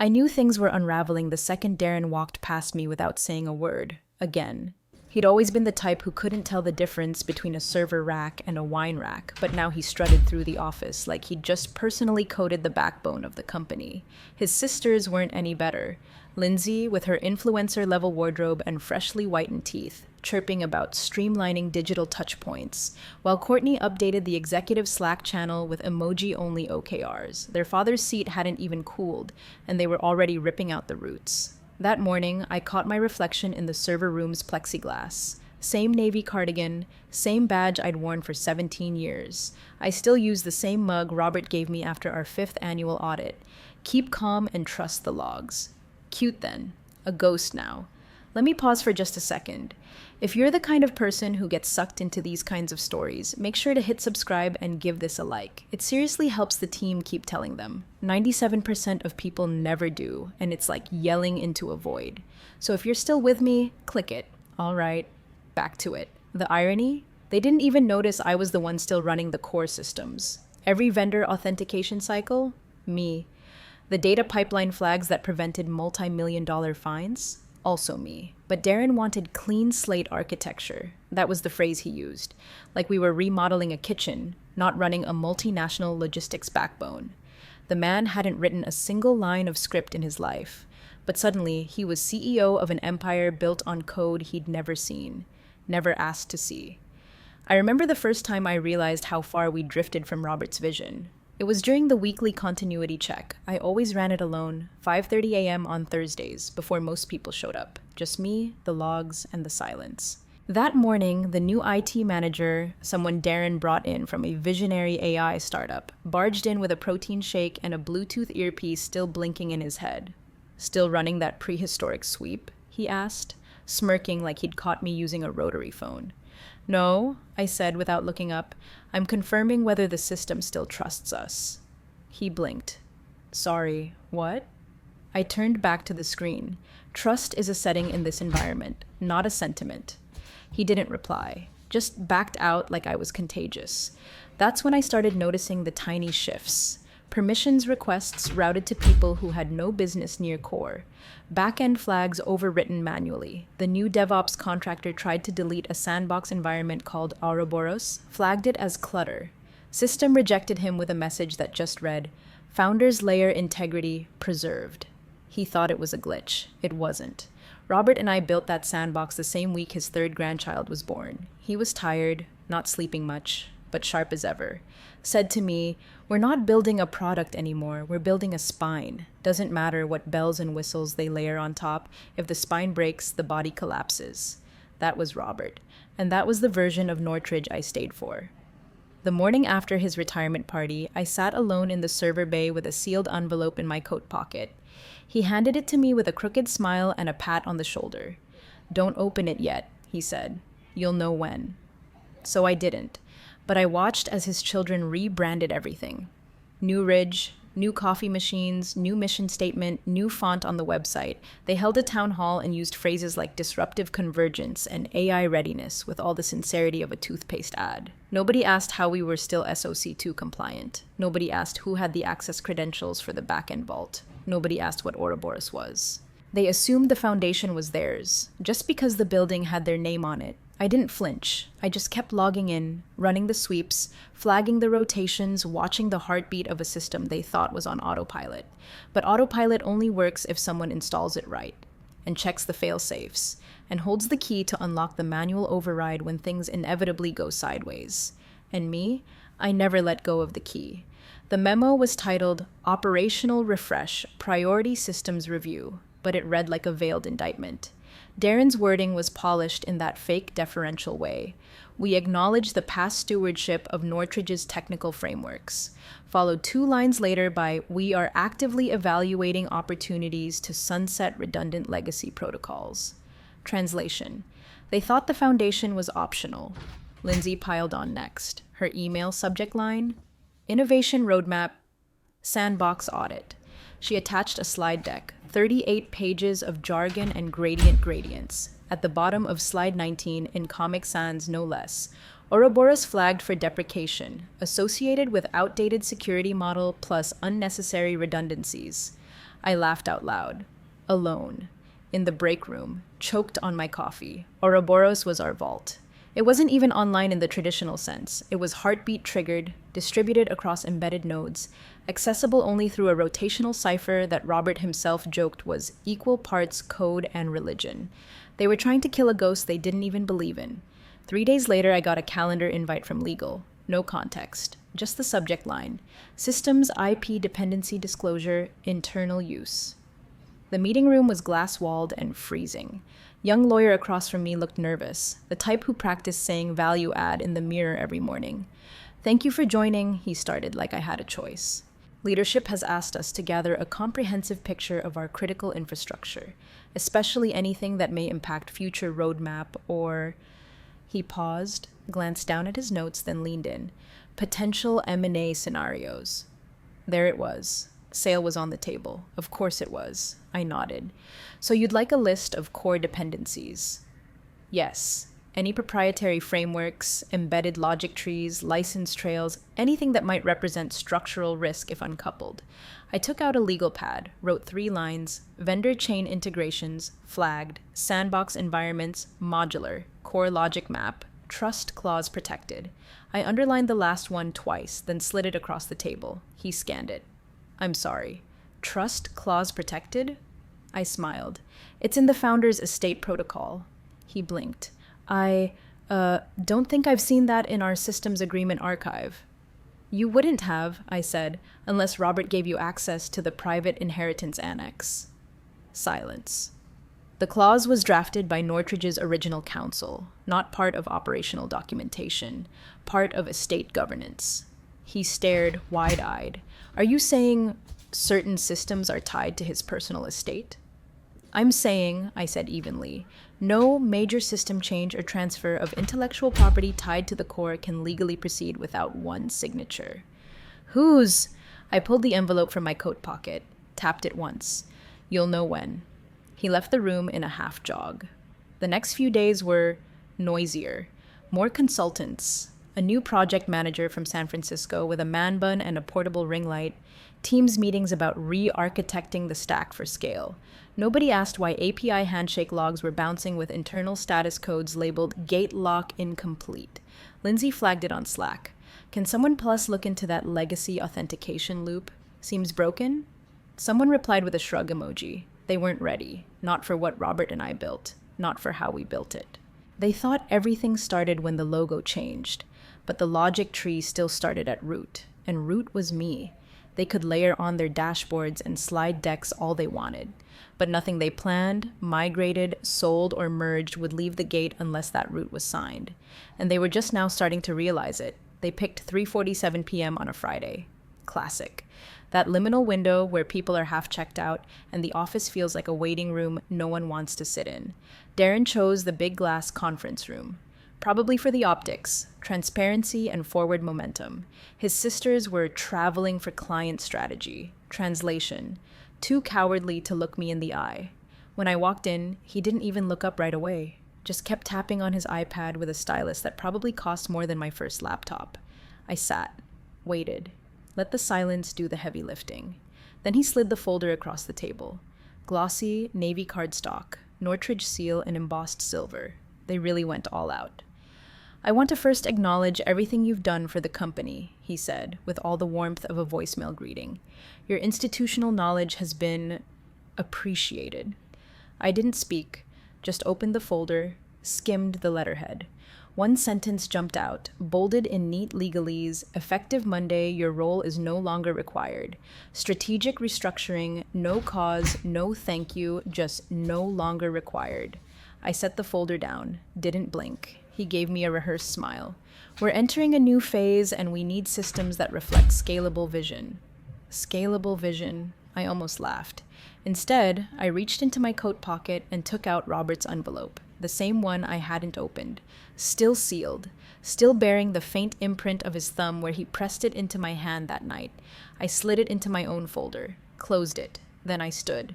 I knew things were unraveling the second Darren walked past me without saying a word. Again. He'd always been the type who couldn't tell the difference between a server rack and a wine rack, but now he strutted through the office like he'd just personally coded the backbone of the company. His sisters weren't any better. Lindsay, with her influencer-level wardrobe and freshly whitened teeth, chirping about streamlining digital touchpoints, while Courtney updated the executive Slack channel with emoji-only OKRs. Their father's seat hadn't even cooled, and they were already ripping out the roots. That morning, I caught my reflection in the server room's plexiglass. Same navy cardigan, same badge I'd worn for 17 years. I still use the same mug Robert gave me after our 5th annual audit. Keep calm and trust the logs. Cute then. A ghost now. Let me pause for just a second. If you're the kind of person who gets sucked into these kinds of stories, make sure to hit subscribe and give this a like. It seriously helps the team keep telling them. 97% of people never do, and it's like yelling into a void. So if you're still with me, click it. All right, back to it. The irony? They didn't even notice I was the one still running the core systems. Every vendor authentication cycle? Me. The data pipeline flags that prevented multi-million-dollar fines? Also me. But Darren wanted clean slate architecture. That was the phrase he used. Like we were remodeling a kitchen, not running a multinational logistics backbone. The man hadn't written a single line of script in his life. But suddenly, he was CEO of an empire built on code he'd never seen, never asked to see. I remember the first time I realized how far we drifted from Robert's vision. It was during the weekly continuity check. I always ran it alone, 5:30 a.m. on Thursdays, before most people showed up. Just me, the logs, and the silence. That morning, the new IT manager, someone Darren brought in from a visionary AI startup, barged in with a protein shake and a Bluetooth earpiece still blinking in his head. "Still running that prehistoric sweep?" he asked, smirking like he'd caught me using a rotary phone. "No," I said without looking up. "I'm confirming whether the system still trusts us." He blinked. "Sorry, what?" I turned back to the screen. Trust is a setting in this environment, not a sentiment. He didn't reply, just backed out like I was contagious. That's when I started noticing the tiny shifts. Permissions requests routed to people who had no business near core. Back-end flags overwritten manually. The new DevOps contractor tried to delete a sandbox environment called Ouroboros, flagged it as clutter. System rejected him with a message that just read, "Founders layer integrity preserved." He thought it was a glitch. It wasn't. Robert and I built that sandbox the same week his 3rd grandchild was born. He was tired, not sleeping much, but sharp as ever. Said to me, "We're not building a product anymore, we're building a spine. Doesn't matter what bells and whistles they layer on top, if the spine breaks, the body collapses." That was Robert, and that was the version of Nortridge I stayed for. The morning after his retirement party, I sat alone in the server bay with a sealed envelope in my coat pocket. He handed it to me with a crooked smile and a pat on the shoulder. "Don't open it yet," he said. "You'll know when." So I didn't. But I watched as his children rebranded everything. New Ridge, new coffee machines, new mission statement, new font on the website. They held a town hall and used phrases like disruptive convergence and AI readiness with all the sincerity of a toothpaste ad. Nobody asked how we were still SOC2 compliant. Nobody asked who had the access credentials for the backend vault. Nobody asked what Ouroboros was. They assumed the foundation was theirs, just because the building had their name on it. I didn't flinch. I just kept logging in, running the sweeps, flagging the rotations, watching the heartbeat of a system they thought was on autopilot. But autopilot only works if someone installs it right, and checks the fail-safes, and holds the key to unlock the manual override when things inevitably go sideways. And me, I never let go of the key. The memo was titled Operational Refresh, Priority Systems Review, but it read like a veiled indictment. Darren's wording was polished in that fake deferential way. We acknowledge the past stewardship of Nortridge's technical frameworks, followed 2 lines later by, "We are actively evaluating opportunities to sunset redundant legacy protocols." Translation: they thought the foundation was optional. Lindsay piled on next. Her email subject line: Innovation Roadmap, Sandbox Audit. She attached a slide deck, 38 pages of jargon and gradient gradients. At the bottom of slide 19, in Comic Sans no less, Ouroboros flagged for deprecation, associated with outdated security model plus unnecessary redundancies. I laughed out loud. Alone. In the break room, choked on my coffee. Ouroboros was our vault. It wasn't even online in the traditional sense. It was heartbeat triggered, distributed across embedded nodes, accessible only through a rotational cipher that Robert himself joked was equal parts code and religion. They were trying to kill a ghost they didn't even believe in. 3 days later, I got a calendar invite from legal. No context, just the subject line. Systems IP dependency disclosure, internal use. The meeting room was glass-walled and freezing. Young lawyer across from me looked nervous, the type who practiced saying value add in the mirror every morning. "Thank you for joining," he started like I had a choice. "Leadership has asked us to gather a comprehensive picture of our critical infrastructure, especially anything that may impact future roadmap or..." He paused, glanced down at his notes, then leaned in. "Potential M&A scenarios." There it was. Sale was on the table. Of course it was. I nodded. "So you'd like a list of core dependencies?" "Yes. Any proprietary frameworks, embedded logic trees, license trails, anything that might represent structural risk if uncoupled." I took out a legal pad, wrote 3 lines: vendor chain integrations, flagged, sandbox environments, modular, core logic map, trust clause protected. I underlined the last one twice, then slid it across the table. He scanned it. "I'm sorry. Trust clause protected?" I smiled. "It's in the founder's estate protocol." He blinked. I don't think I've seen that in our systems agreement archive." "You wouldn't have," I said, "unless Robert gave you access to the private inheritance annex." Silence. The clause was drafted by Nortridge's original counsel, not part of operational documentation, part of estate governance. He stared wide-eyed. "Are you saying certain systems are tied to his personal estate?" "I'm saying," I said evenly, "no major system change or transfer of intellectual property tied to the core can legally proceed without one signature." "Whose?" I pulled the envelope from my coat pocket, tapped it once. "You'll know when." He left the room in a half jog. The next few days were noisier, more consultants, a new project manager from San Francisco with a man bun and a portable ring light, Teams meetings about re-architecting the stack for scale. Nobody asked why API handshake logs were bouncing with internal status codes labeled gate lock incomplete. Lindsay flagged it on Slack. "Can someone plus look into that legacy authentication loop? Seems broken?" Someone replied with a shrug emoji. They weren't ready. Not for what Robert and I built. Not for how we built it. They thought everything started when the logo changed. But the logic tree still started at root. And root was me. They could layer on their dashboards and slide decks all they wanted. But nothing they planned, migrated, sold, or merged would leave the gate unless that root was signed. And they were just now starting to realize it. They picked 3:47 p.m. on a Friday. Classic. That liminal window where people are half checked out and the office feels like a waiting room no one wants to sit in. Darren chose the big glass conference room. Probably for the optics, transparency, and forward momentum. His sisters were traveling for client strategy, translation, too cowardly to look me in the eye. When I walked in, he didn't even look up right away, just kept tapping on his iPad with a stylus that probably cost more than my first laptop. I sat, waited, let the silence do the heavy lifting. Then he slid the folder across the table. Glossy, navy cardstock, Nortridge seal and embossed silver. They really went all out. "I want to first acknowledge everything you've done for the company," he said, with all the warmth of a voicemail greeting. "Your institutional knowledge has been appreciated." I didn't speak, just opened the folder, skimmed the letterhead. One sentence jumped out, bolded in neat legalese: "Effective Monday, your role is no longer required. Strategic restructuring, no cause, no thank you, just no longer required." I set the folder down, didn't blink. He gave me a rehearsed smile. "We're entering a new phase and we need systems that reflect scalable vision." Scalable vision? I almost laughed. Instead, I reached into my coat pocket and took out Robert's envelope, the same one I hadn't opened, still sealed, still bearing the faint imprint of his thumb where he pressed it into my hand that night. I slid it into my own folder, closed it, then I stood.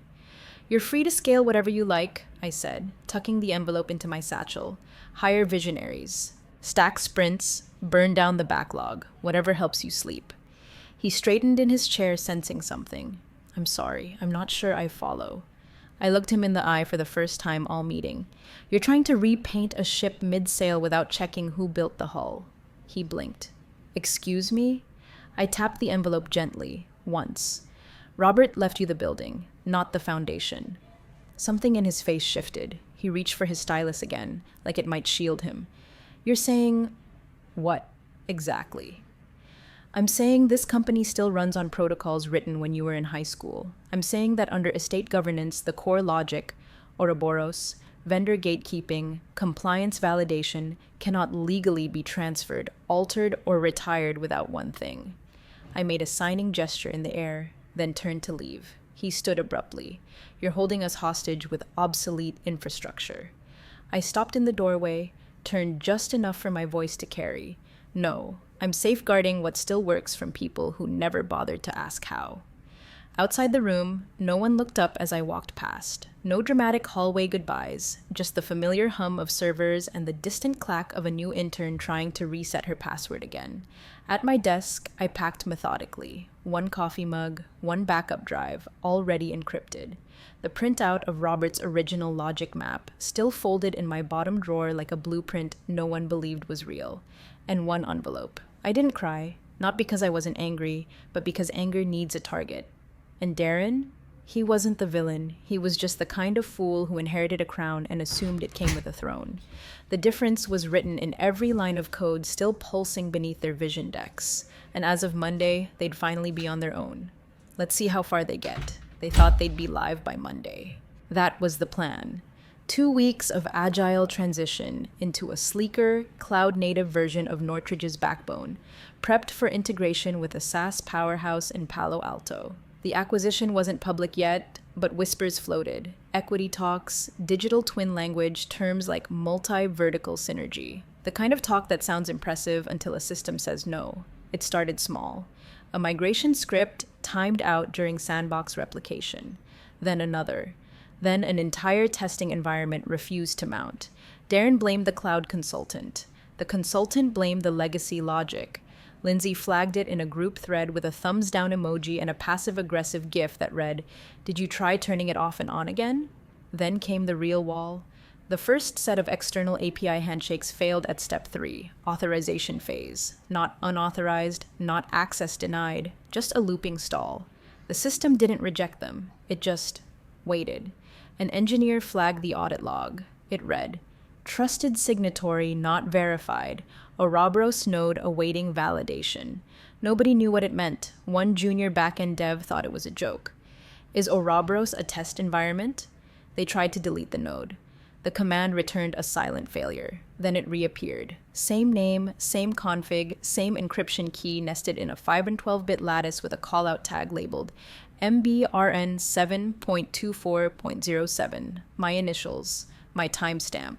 "You're free to scale whatever you like," I said, tucking the envelope into my satchel. "Hire visionaries. Stack sprints, burn down the backlog, whatever helps you sleep." He straightened in his chair, sensing something. I'm sorry. I'm not sure I follow. I looked him in the eye for the first time all meeting. You're trying to repaint a ship mid-sail without checking who built the hull. He blinked. Excuse me? I tapped the envelope gently, once. Robert left you the building, not the foundation. Something in his face shifted. He reached for his stylus again, like it might shield him. You're saying... what, exactly? I'm saying this company still runs on protocols written when you were in high school. I'm saying that under estate governance, the core logic, Ouroboros, vendor gatekeeping, compliance validation, cannot legally be transferred, altered, or retired without one thing. I made a signing gesture in the air, then turned to leave. He stood abruptly. You're holding us hostage with obsolete infrastructure. I stopped in the doorway, turned just enough for my voice to carry. No, I'm safeguarding what still works from people who never bothered to ask how. Outside the room, no one looked up as I walked past. No dramatic hallway goodbyes, just the familiar hum of servers and the distant clack of a new intern trying to reset her password again. At my desk, I packed methodically. One coffee mug, one backup drive, already encrypted. The printout of Robert's original logic map, still folded in my bottom drawer like a blueprint no one believed was real. And one envelope. I didn't cry, not because I wasn't angry, but because anger needs a target. And Darren? He wasn't the villain. He was just the kind of fool who inherited a crown and assumed it came with a throne. The difference was written in every line of code still pulsing beneath their vision decks. And as of Monday, they'd finally be on their own. Let's see how far they get. They thought they'd be live by Monday. That was the plan. 2 weeks of agile transition into a sleeker, cloud-native version of Northridge's backbone, prepped for integration with a SaaS powerhouse in Palo Alto. The acquisition wasn't public yet, but whispers floated. Equity talks, digital twin language, terms like multi-vertical synergy. The kind of talk that sounds impressive until a system says no. It started small. A migration script timed out during sandbox replication. Then another. Then an entire testing environment refused to mount. Darren blamed the cloud consultant. The consultant blamed the legacy logic. Lindsay flagged it in a group thread with a thumbs down emoji and a passive-aggressive gif that read, "Did you try turning it off and on again?" Then came the real wall. The first set of external API handshakes failed at step 3, authorization phase. Not unauthorized, not access denied, just a looping stall. The system didn't reject them. It just waited. An engineer flagged the audit log. It read, "Trusted signatory not verified. Ouroboros node awaiting validation." Nobody knew what it meant. One junior backend dev thought it was a joke. Is Ouroboros a test environment? They tried to delete the node. The command returned a silent failure. Then it reappeared. Same name, same config, same encryption key nested in a 512-bit lattice with a callout tag labeled MBRN 7.24.07. My initials. My timestamp.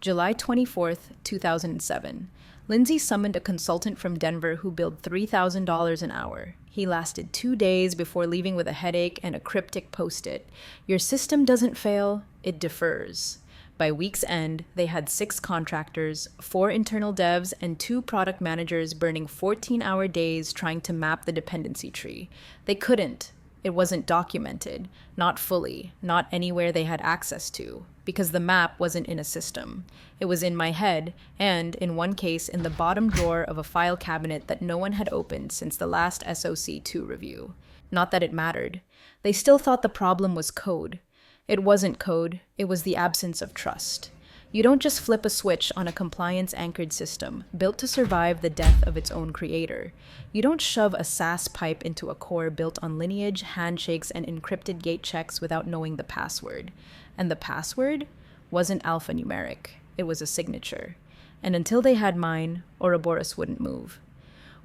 July 24th, 2007. Lindsay summoned a consultant from Denver who billed $3,000 an hour. He lasted 2 days before leaving with a headache and a cryptic post-it. Your system doesn't fail, it defers. By week's end, they had 6 contractors, 4 internal devs, and 2 product managers burning 14-hour days trying to map the dependency tree. They couldn't. It wasn't documented, not fully, not anywhere they had access to, because the map wasn't in a system. It was in my head, and, in one case, in the bottom drawer of a file cabinet that no one had opened since the last SOC2 review. Not that it mattered. They still thought the problem was code. It wasn't code, it was the absence of trust. You don't just flip a switch on a compliance-anchored system, built to survive the death of its own creator. You don't shove a SaaS pipe into a core built on lineage, handshakes, and encrypted gate checks without knowing the password. And the password wasn't alphanumeric, it was a signature. And until they had mine, Ouroboros wouldn't move.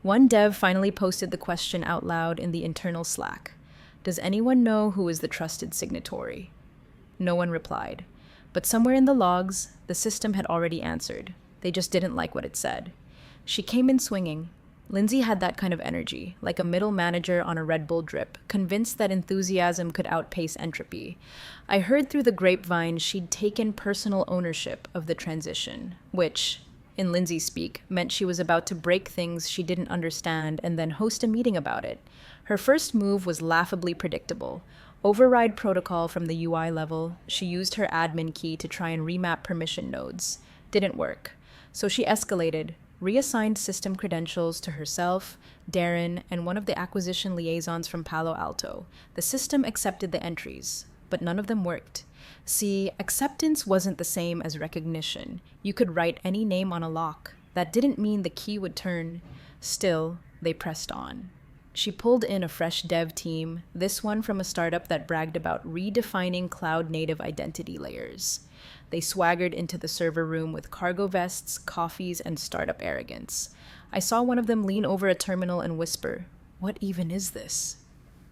One dev finally posted the question out loud in the internal Slack. Does anyone know who is the trusted signatory? No one replied. But somewhere in the logs, the system had already answered. They just didn't like what it said. She came in swinging. Lindsay had that kind of energy, like a middle manager on a Red Bull drip, convinced that enthusiasm could outpace entropy. I heard through the grapevine she'd taken personal ownership of the transition, which, in Lindsay speak, meant she was about to break things she didn't understand and then host a meeting about it. Her first move was laughably predictable. Override protocol from the UI level, she used her admin key to try and remap permission nodes. Didn't work. So she escalated, reassigned system credentials to herself, Darren, and one of the acquisition liaisons from Palo Alto. The system accepted the entries, but none of them worked. See, acceptance wasn't the same as recognition. You could write any name on a lock. That didn't mean the key would turn. Still, they pressed on. She pulled in a fresh dev team, this one from a startup that bragged about redefining cloud-native identity layers. They swaggered into the server room with cargo vests, coffees, and startup arrogance. I saw one of them lean over a terminal and whisper, "What even is this?"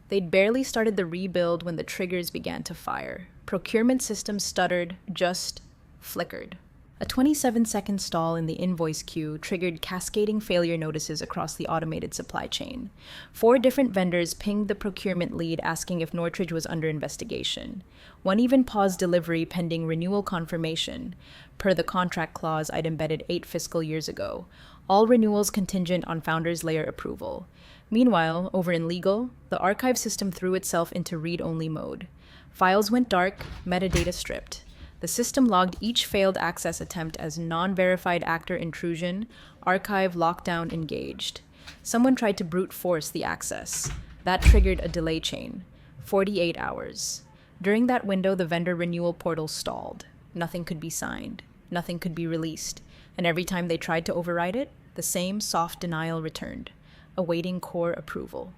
They'd barely started the rebuild when the triggers began to fire. Procurement systems stuttered, just flickered. A 27-second stall in the invoice queue triggered cascading failure notices across the automated supply chain. 4 different vendors pinged the procurement lead asking if Nortridge was under investigation. One even paused delivery pending renewal confirmation, per the contract clause I'd embedded 8 fiscal years ago. All renewals contingent on founders' layer approval. Meanwhile, over in legal, the archive system threw itself into read-only mode. Files went dark, metadata stripped. The system logged each failed access attempt as non-verified actor intrusion, archive lockdown engaged. Someone tried to brute force the access. That triggered a delay chain. 48 hours. During that window, the vendor renewal portal stalled. Nothing could be signed. Nothing could be released. And every time they tried to override it, the same soft denial returned, awaiting core approval.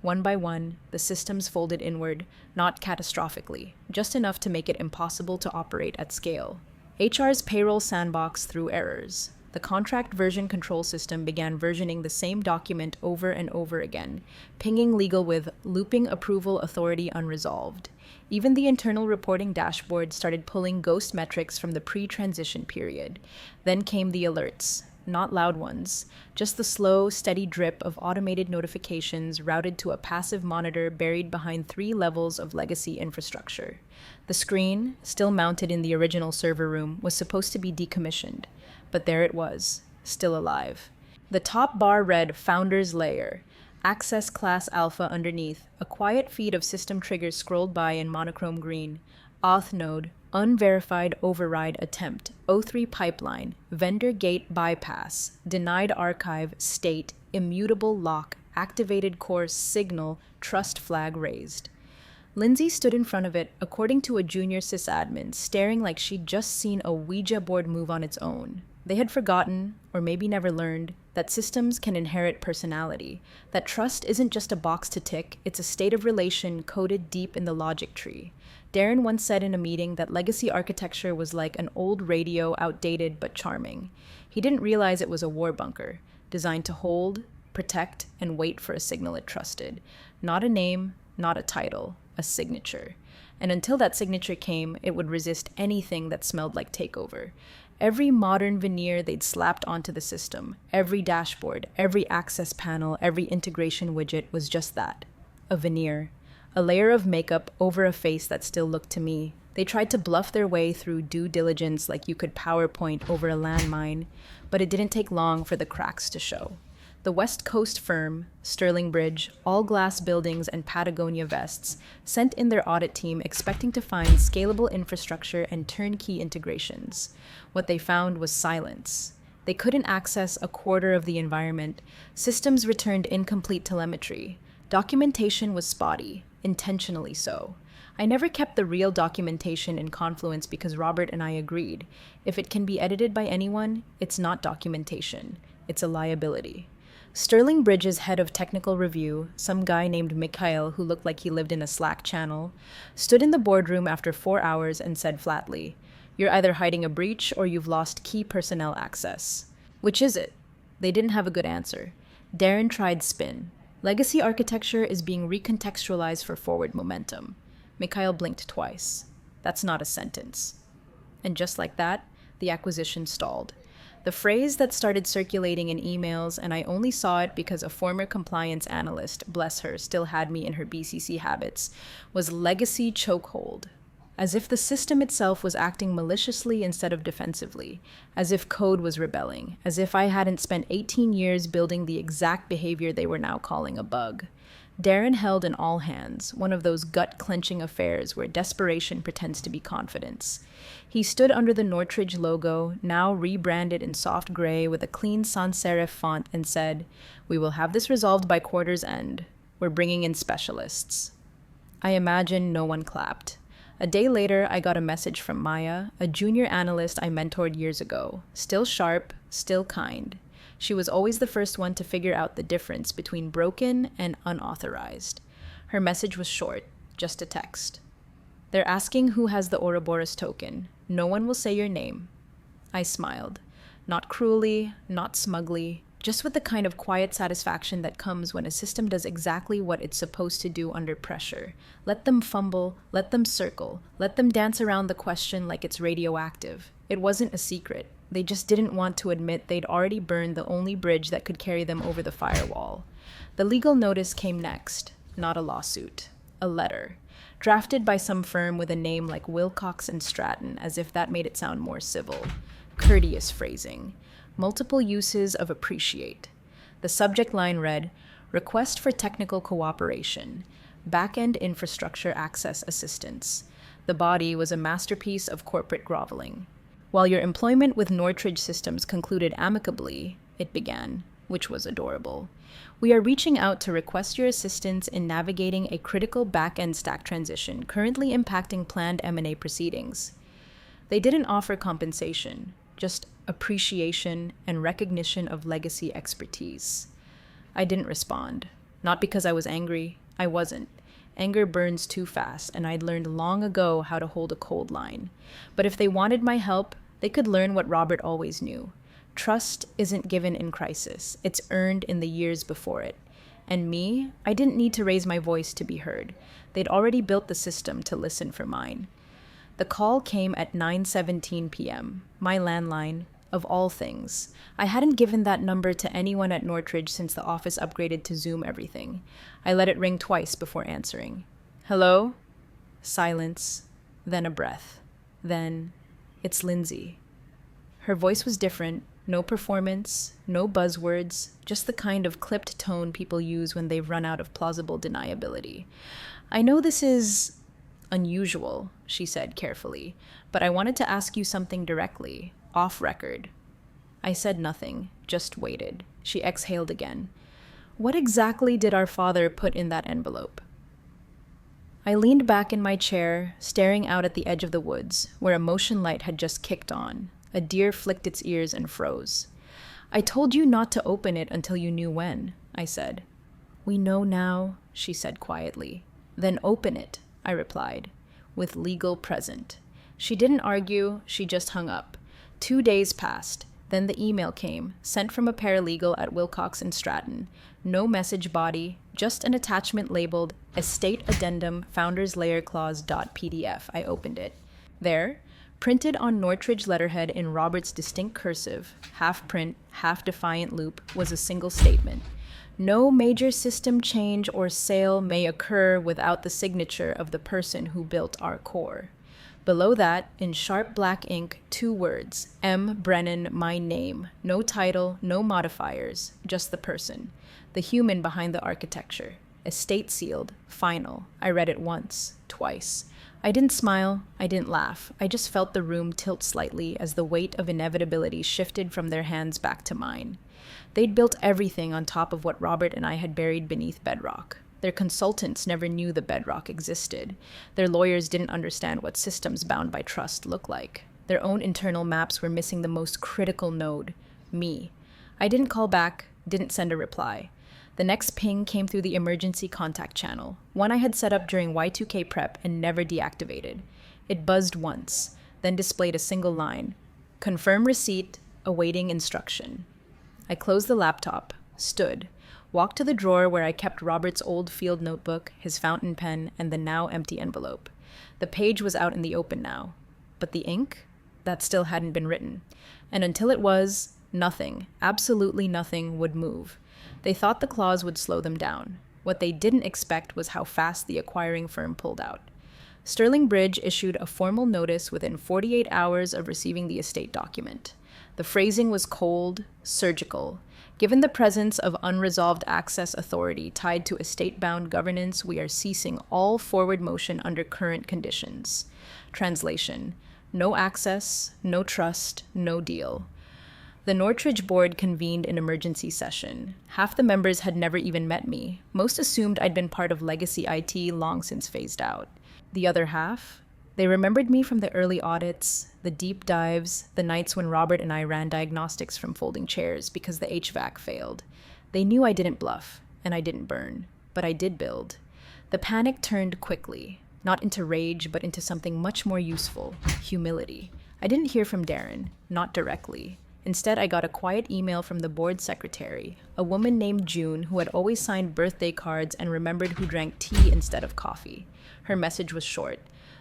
One by one, the systems folded inward, not catastrophically, just enough to make it impossible to operate at scale. HR's payroll sandbox threw errors. The contract version control system began versioning the same document over and over again, pinging legal with looping approval authority unresolved. Even the internal reporting dashboard started pulling ghost metrics from the pre-transition period. Then came the alerts. Not loud ones, just the slow, steady drip of automated notifications routed to a passive monitor buried behind 3 levels of legacy infrastructure. The screen, still mounted in the original server room, was supposed to be decommissioned, but there it was, still alive. The top bar read Founders Layer, Access Class Alpha underneath, a quiet feed of system triggers scrolled by in monochrome green, auth node, unverified override attempt, O3 pipeline, vendor gate bypass, denied archive, state, immutable lock, activated core signal, trust flag raised. Lindsay stood in front of it, according to a junior sysadmin, staring like she'd just seen a Ouija board move on its own. They had forgotten, or maybe never learned, that systems can inherit personality, that trust isn't just a box to tick, it's a state of relation coded deep in the logic tree. Darren once said in a meeting that legacy architecture was like an old radio, outdated but charming. He didn't realize it was a war bunker, designed to hold, protect, and wait for a signal it trusted. Not a name, not a title, a signature. And until that signature came, it would resist anything that smelled like takeover. Every modern veneer they'd slapped onto the system, every dashboard, every access panel, every integration widget was just that, a veneer. A layer of makeup over a face that still looked to me. They tried to bluff their way through due diligence like you could PowerPoint over a landmine, but it didn't take long for the cracks to show. The West Coast firm, Sterling Bridge, all glass buildings and Patagonia vests, sent in their audit team expecting to find scalable infrastructure and turnkey integrations. What they found was silence. They couldn't access a quarter of the environment. Systems returned incomplete telemetry. Documentation was spotty, intentionally so. I never kept the real documentation in Confluence because Robert and I agreed. If it can be edited by anyone, it's not documentation. It's a liability. Sterling Bridge's head of technical review, some guy named Mikhail who looked like he lived in a Slack channel, stood in the boardroom after 4 hours and said flatly, "You're either hiding a breach or you've lost key personnel access." Which is it? They didn't have a good answer. Darren tried spin. Legacy architecture is being recontextualized for forward momentum. Mikhail blinked twice. That's not a sentence. And just like that, the acquisition stalled. The phrase that started circulating in emails, and I only saw it because a former compliance analyst, bless her, still had me in her BCC habits, was legacy chokehold. as if the system itself was acting maliciously instead of defensively, as if code was rebelling, as if I hadn't spent 18 years building the exact behavior they were now calling a bug. Darren held in all hands, one of those gut-clenching affairs where desperation pretends to be confidence. He stood under the Nortridge logo, now rebranded in soft gray with a clean sans-serif font, and said, "We will have this resolved by quarter's end. We're bringing in specialists." I imagine no one clapped. A day later, I got a message from Maya, a junior analyst I mentored years ago. Still sharp, still kind. She was always the first one to figure out the difference between broken and unauthorized. Her message was short, just a text. "They're asking who has the Ouroboros token. No one will say your name." I smiled. Not cruelly, not smugly, just with the kind of quiet satisfaction that comes when a system does exactly what it's supposed to do under pressure. Let them fumble, let them circle, let them dance around the question like it's radioactive. It wasn't a secret. They just didn't want to admit they'd already burned the only bridge that could carry them over the firewall. The legal notice came next, not a lawsuit. A letter, drafted by some firm with a name like Wilcox and Stratton, as if that made it sound more civil. Courteous phrasing. Multiple uses of appreciate. The subject line read, "Request for technical cooperation. Back-end infrastructure access assistance." The body was a masterpiece of corporate groveling. "While your employment with Nortridge Systems concluded amicably," it began, which was adorable, "we are reaching out to request your assistance in navigating a critical back-end stack transition currently impacting planned M&A proceedings." They didn't offer compensation, just appreciation and recognition of legacy expertise. I didn't respond. Not because I was angry. I wasn't. Anger burns too fast, and I'd learned long ago how to hold a cold line. But if they wanted my help, they could learn what Robert always knew. Trust isn't given in crisis. It's earned in the years before it. And me, I didn't need to raise my voice to be heard. They'd already built the system to listen for mine. The call came at 9:17 p.m., my landline, of all things. I hadn't given that number to anyone at Nortridge since the office upgraded to Zoom everything. I let it ring twice before answering. "Hello?" Silence, then a breath. Then, "It's Lindsay." Her voice was different, no performance, no buzzwords, just the kind of clipped tone people use when they've run out of plausible deniability. "I know this is unusual," she said carefully, "but I wanted to ask you something directly, off record." I said nothing, just waited. She exhaled again. "What exactly did our father put in that envelope?" I leaned back in my chair, staring out at the edge of the woods, where a motion light had just kicked on. A deer flicked its ears and froze. "I told you not to open it until you knew when," I said. "We know now," she said quietly. "Then open it," I replied, with legal present. She didn't argue, she just hung up. 2 days passed. Then the email came, sent from a paralegal at Wilcox and Stratton. No message body, just an attachment labeled Estate Addendum Founders Layer Clause .pdf. I opened it. There, printed on Nortridge letterhead in Robert's distinct cursive, half print, half defiant loop, was a single statement. No major system change or sale may occur without the signature of the person who built our core. Below that, in sharp black ink, 2 words, M. Brennan, my name. No title, no modifiers, just the person. The human behind the architecture. Estate sealed, final. I read it once, twice. I didn't smile, I didn't laugh. I just felt the room tilt slightly as the weight of inevitability shifted from their hands back to mine. They'd built everything on top of what Robert and I had buried beneath bedrock. Their consultants never knew the bedrock existed. Their lawyers didn't understand what systems bound by trust look like. Their own internal maps were missing the most critical node, me. I didn't call back, didn't send a reply. The next ping came through the emergency contact channel, one I had set up during Y2K prep and never deactivated. It buzzed once, then displayed a single line. Confirm receipt, awaiting instruction. I closed the laptop, stood, walked to the drawer where I kept Robert's old field notebook, his fountain pen, and the now empty envelope. The page was out in the open now. But the ink? That still hadn't been written. And until it was, nothing, absolutely nothing, would move. They thought the clause would slow them down. What they didn't expect was how fast the acquiring firm pulled out. Sterling Bridge issued a formal notice within 48 hours of receiving the estate document. The phrasing was cold, surgical. Given the presence of unresolved access authority tied to estate-bound governance, we are ceasing all forward motion under current conditions. Translation: no access, no trust, no deal. The Nortridge board convened an emergency session. Half the members had never even met me. Most assumed I'd been part of legacy IT long since phased out. The other half? They remembered me from the early audits, the deep dives, the nights when Robert and I ran diagnostics from folding chairs because the HVAC failed. They knew I didn't bluff, and I didn't burn, but I did build. The panic turned quickly, not into rage, but into something much more useful: humility. I didn't hear from Darren, not directly. Instead, I got a quiet email from the board secretary, a woman named June who had always signed birthday cards and remembered who drank tea instead of coffee. Her message was short: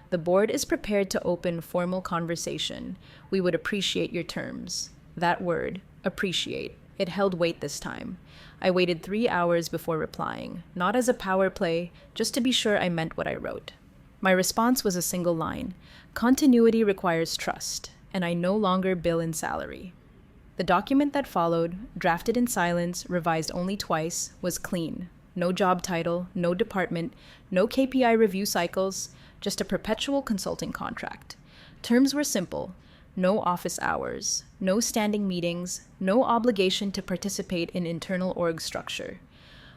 the board is prepared to open formal conversation. We would appreciate your terms. That word, appreciate, it held weight this time. I waited 3 hours before replying, not as a power play, just to be sure I meant what I wrote. My response was a single line: continuity requires trust, and I no longer bill in salary. The document that followed, drafted in silence, revised only twice, was clean. No job title, no department, no KPI review cycles, just a perpetual consulting contract. Terms were simple: no office hours, no standing meetings, no obligation to participate in internal org structure.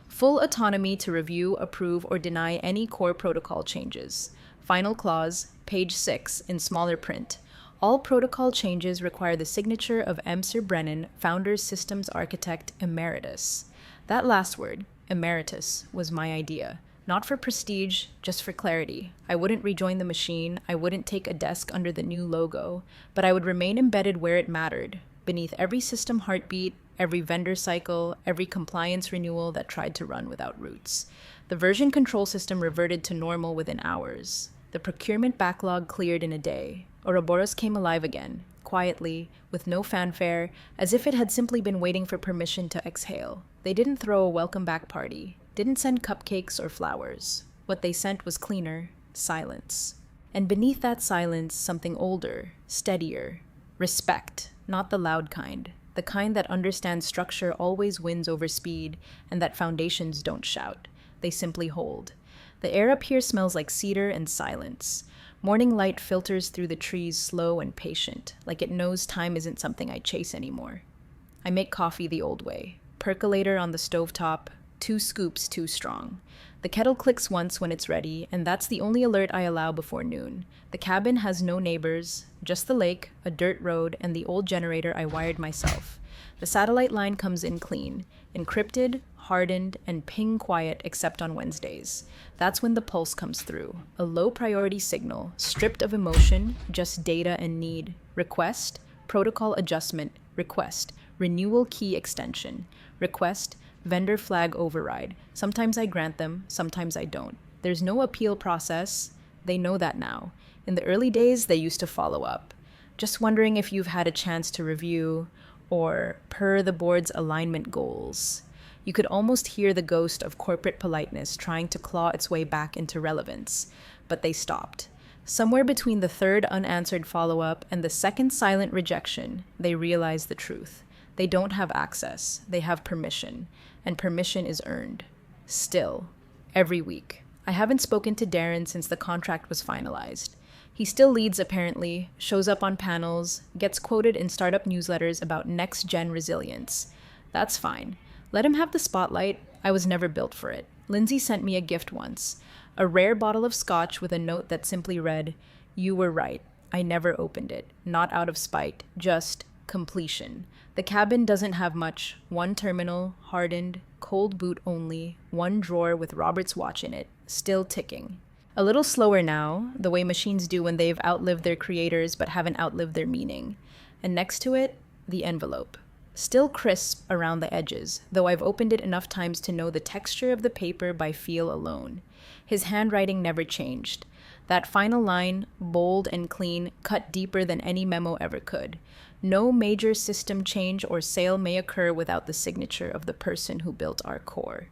Full autonomy to review, approve, or deny any core protocol changes. Final clause, page 6, in smaller print. All protocol changes require the signature of M. Sir Brennan, Founders Systems Architect Emeritus. That last word, emeritus, was my idea. Not for prestige, just for clarity. I wouldn't rejoin the machine, I wouldn't take a desk under the new logo, but I would remain embedded where it mattered, beneath every system heartbeat, every vendor cycle, every compliance renewal that tried to run without roots. The version control system reverted to normal within hours. The procurement backlog cleared in a day. Ouroboros came alive again, quietly, with no fanfare, as if it had simply been waiting for permission to exhale. They didn't throw a welcome back party, didn't send cupcakes or flowers. What they sent was cleaner: silence. And beneath that silence, something older, steadier. Respect, not the loud kind. The kind that understands structure always wins over speed, and that foundations don't shout. They simply hold. The air up here smells like cedar and silence. Morning light filters through the trees, slow and patient, like it knows time isn't something I chase anymore. I make coffee the old way. Percolator on the stovetop, 2 scoops too strong. The kettle clicks once when it's ready, and that's the only alert I allow before noon. The cabin has no neighbors, just the lake, a dirt road, and the old generator I wired myself. The satellite line comes in clean, encrypted, hardened, and ping quiet except on Wednesdays. That's when the pulse comes through. A low priority signal, stripped of emotion, just data and need. Request, protocol adjustment, request, renewal key extension, request, vendor flag override. Sometimes I grant them, sometimes I don't. There's no appeal process. They know that now. In the early days, they used to follow up. Just wondering if you've had a chance to review, or per the board's alignment goals. You could almost hear the ghost of corporate politeness trying to claw its way back into relevance, but they stopped. Somewhere between the third unanswered follow-up and the second silent rejection, they realized the truth. They don't have access, they have permission, and permission is earned. Still, every week. I haven't spoken to Darren since the contract was finalized. He still leads, apparently, shows up on panels, gets quoted in startup newsletters about next-gen resilience. That's fine. Let him have the spotlight. I was never built for it. Lindsay sent me a gift once, a rare bottle of scotch with a note that simply read, "You were right. I never opened it. Not out of spite, just completion." The cabin doesn't have much. 1 terminal, hardened, cold boot only, 1 drawer with Robert's watch in it, still ticking. A little slower now, the way machines do when they've outlived their creators but haven't outlived their meaning. And next to it, the envelope. Still crisp around the edges, though I've opened it enough times to know the texture of the paper by feel alone. His handwriting never changed. That final line, bold and clean, cut deeper than any memo ever could. No major system change or sale may occur without the signature of the person who built our core.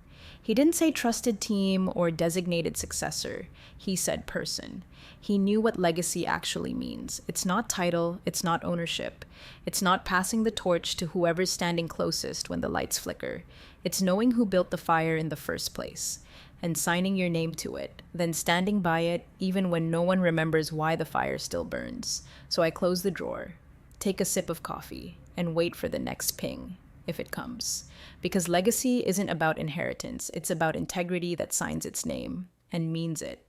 He didn't say trusted team or designated successor. He said person. He knew what legacy actually means. It's not title, it's not ownership. It's not passing the torch to whoever's standing closest when the lights flicker. It's knowing who built the fire in the first place and signing your name to it, then standing by it even when no one remembers why the fire still burns. So I close the drawer, take a sip of coffee, and wait for the next ping, if it comes. Because legacy isn't about inheritance, it's about integrity that signs its name and means it.